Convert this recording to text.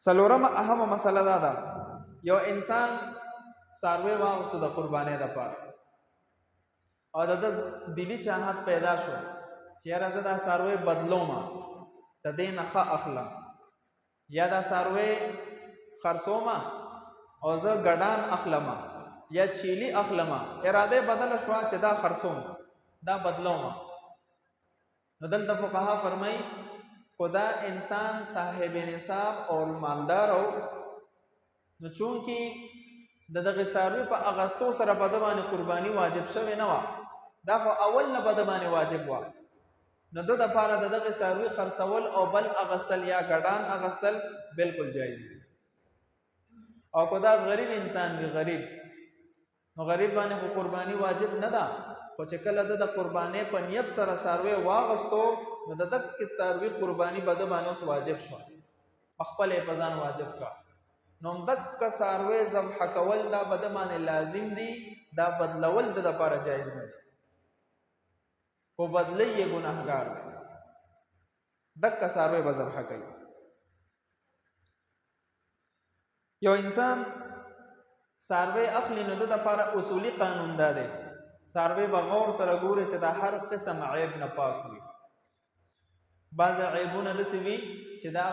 څلورمه اهمه مسله دا ده یو انسان څاروی واغوستو د قربانۍ دپاره او د دلی چاهت پیدا شو چې یاره زه دا څاروی بدلومه د دې نه ښه اخلم یا دا څاروی خرڅومه او زه ګډان اخلمه یا چیلی اخلمه اراده بدله شوه چې دا خرڅوم دا بدلومه نو دلته فقها فرمایي کو دا انسان صاحب نصاب او مالدار او نو چونکی د دغه څاروي په اغستو سره په د باندې قرباني واجب شوی نه وه دا خو اول نه په د باندې واجب وه نو د دپاره د دغه څاروي خرڅول او بل اغستل یا ګډان اغستل بالکل جایز دی او که دا غریب انسان وي غریب نو غریب باندې خو قرباني واجب نه ده خو چې کله د قربانۍ په نیت سره څاروی واغستو نو د دغه څاروي قرباني به د باندې اوس واجب شوه خپل یې په ځان واجب کا نو دغه څاروی ذبح کول دا به د باندې لازم دي دا بدلول د دپاره جایز نه دی خو بدلی یې ګناهګار دی دغه څاروی به ذبح کوي یو انسان څاروی اخلي نو د دپاره اصولي قانون دا دی څاروی به غور سره ګوري چې دا هر قسم عیب نه پاک وي بعضې عیبونه داسې وي چې دا